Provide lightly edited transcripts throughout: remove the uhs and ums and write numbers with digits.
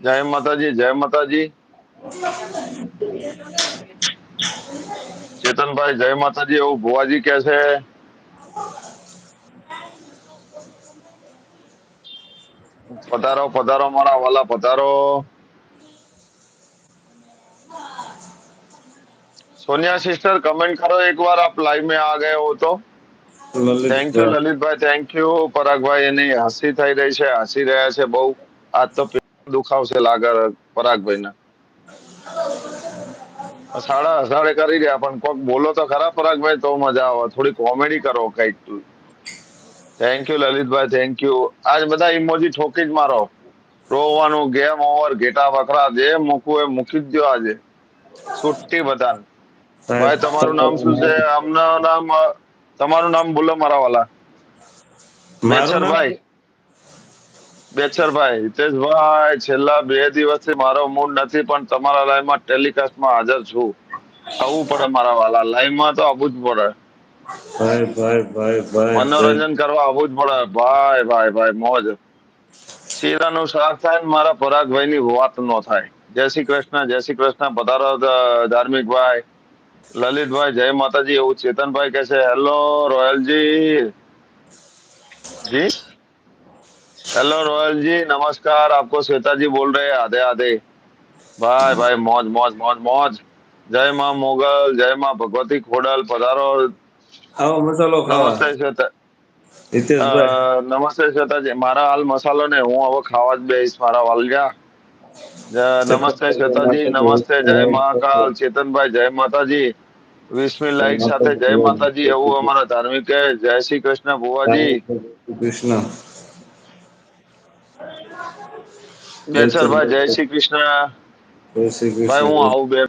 जय माता जी, जय माता जी। चेतन भाई जय माता जी। वो बुआ जी कैसे है? पधारो मारा वाला पधारो। सोनिया सिस्टर कमेंट करो एक बार, आप लाइव में आ गए हो तो। थैंक यू લલિતભાઈ લલિત ભાઈ, થેન્ક યુ પરાગ ભાઈ। એની હસી થઈ રહી છે, હસી રહ્યા છે બહુ। આજ તો પેટ દુખાવશે લાગે પરાગ ભાઈ ને। સાડા હસાડે કરી રહ્યા, પણ કોક બોલો તો ખરા પરાગ ભાઈ, તો મજા આવે। થોડી કોમેડી કરો કઈક। થેન્ક યુ લલિત ભાઈ, થેન્ક યુ। આજ બધા ઇમોજી ઠોકી જ મારો। રોવાનું ગેમ ઓવર, ઘેટા વખરા જે મૂકવું એ મૂકી જ દો આજે। છુટ્ટી બધાને। સાહેબ ભાઈ તમારું નામ શું છે? આમના નામ તમારું નામ બોલો મારા વાલા। મારું નામ બેચરભાઈ, બેચરભાઈ હિતેશભાઈ, છેલ્લા 2 દિવસથી મારો મૂડ નથી, પણ તમારા લાઈવમાં ટેલિકાસ્ટમાં હાજર છું। આવવું પડે મારા વાલા, લાઈવમાં તો આવવું જ પડે। ભાઈ ભાઈ ભાઈ ભાઈ ભાઈ મનોરંજન કરવા આવવું જ પડે ભાઈ ભાઈ ભાઈ, મોજ। શીરાનું શાક થાય ને મારા પરાગભાઈની વાત ન થાય। જય શ્રી કૃષ્ણ, જય શ્રી કૃષ્ણ। પધારો ધાર્મિક ભાઈ, લલિતભાઈ જય માતાજી। એવું ચેતનભાઈ કહે છે હેલો રોયલજી जी। हेलो रोयल जी, नमस्कार। आपको श्वेता जी बोल रहे हैं। आधे आधे भाई भाई, मौज मौज मौज मौज। जय माँ मोगल, जय माँ भगवती खोडल, पधारो। આવો મસાલો ખાવા नमस्ते श्वेता। હિતેશભાઈ નમસ્તે શ્વેતાજી। મારા હાલ મસાલો ને હું હવે ખાવા જ બેહીશ મારા વાલજા। નમસ્તે શ્વેતાજી, નમસ્તે, જય મહાકાલ। ચેતનભાઈ જય માતાજી। 20મી લાઈક સાથે જય માતાજી। એવું અમારા ધાર્મિક છે। જય શ્રી કૃષ્ણ ભુવાજી। કૃષ્ણ બેચરભાઈ જય શ્રી કૃષ્ણ। જય શ્રી ભાઈ હું કૃષ્ણ આવું બે।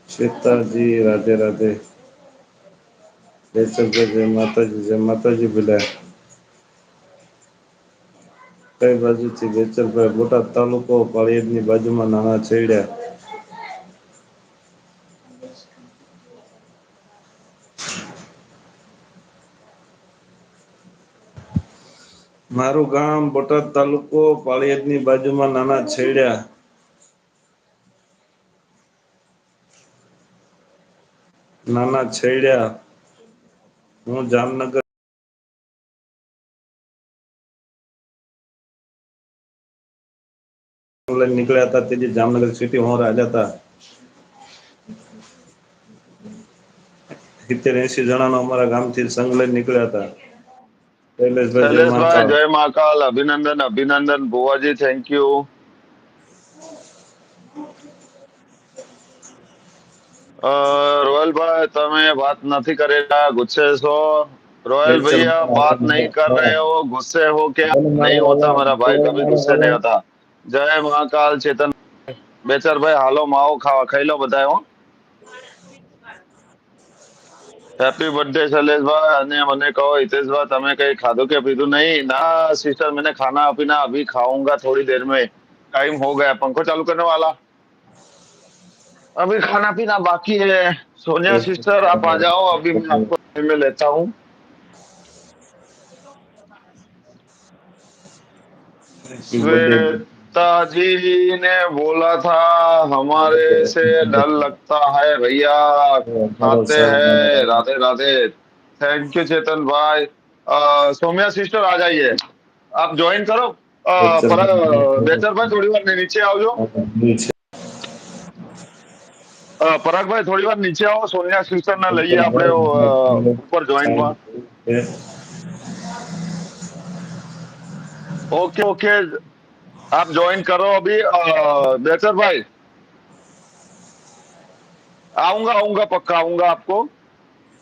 સીતાજી રાધે રાધે। જયસંકર જય માતાજી, જય માતાજી બધા। કઈ બાજુથી? બેચરભાઈ બોટાદ તાલુકો, પાળિયાદની બાજુમાં નાના છેડ્યા। મારું ગામ બોટાદ તાલુકો, પાળિયાદની બાજુમાં નાના છેડ્યા। નાના છેડ્યા। હું જામનગર લઈને નીકળ્યા હતા તેથી જામનગર સિટી હું રાજા હતા। 70-80 જણાનો અમારા ગામથી સંઘ લઈને નીકળ્યા હતા। શૈલેષભાઈ જય શૈલેષભાઈ મહાકાળ। જય મહાકાલ। અભિનંદન અભિનંદન ભુવાજી, થેન્ક યુ। रोयल भाई તમે बात नहीं करेगा, गुस्से सो। रॉयल भैया बात नहीं कर रहे हो, गुस्से हो क्या? नहीं होता मेरा भाई, कभी गुस्से नहीं होता। जय महाकाल चेतन। बेचर भाई हालो माओ खावा खाई लो बताए हो। હેપી બર્થડે શૈલેષભાઈ। અને મને કહો હિતેશભાઈ, તમે કઈ ખાધું કે પીધું? नहीं ना सिस्टर, मैंने खाना पीना अभी खाऊंगा थोड़ी देर में। टाइम हो गया, पंखो चालू करने वाला। अभी खाना पीना बाकी है। सोनिया सिस्टर आप आ जाओ, अभी मैं आपको में लेता हूँ। Happy birthday. श्वेता जी ने बोला था हमारे से डर लगता है भैया, મારો खाते સાહેબ हैं। राधे राधे। थैंक यू चेतन भाई। सोम्या सिस्टर आ जाइए, आप ज्वाइन करो। पर बेचर भाई थोड़ी बार नीचे आओ जो। છે पराग भाई थोड़ी बार नीचे आओ, सोनिया सिस्टर ने લઈએ આપણે ઉપર જોઈન્ટ માં। ओके ओके, आप ज्वाइन करो अभी। बेचर भाई आऊंगा आऊंगा, पक्का आऊंगा आपको।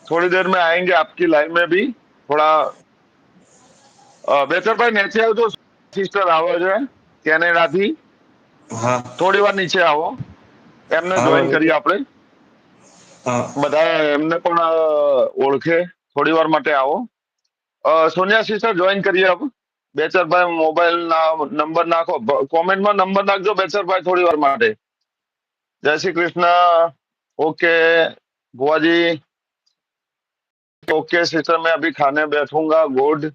थोड़ी देर में आएंगे आपकी लाइन में भी थोड़ा। बेचर भाई नीचे आओ, जो સિસ્ટર આવે છે કેનેડાથી। હા થોડી વાર નીચે આવો, એમને હા જોઈન ભાઈ કરીએ આપણે। હા બધા એમને પણ ઓળખે। થોડી વાર માટે આવો। સોનિયા સિસ્ટર જોઈન કરીએ अब। બેચરભાઈ મોબાઈલ ના નંબર નાખો, કોમેન્ટમાં નંબર નાખજો બેચરભાઈ થોડી વાર માટે। जय श्री कृष्ण। ओके बुआ जी। ओके सिस्टर, मैं अभी खाने बैठूंगा। गुड।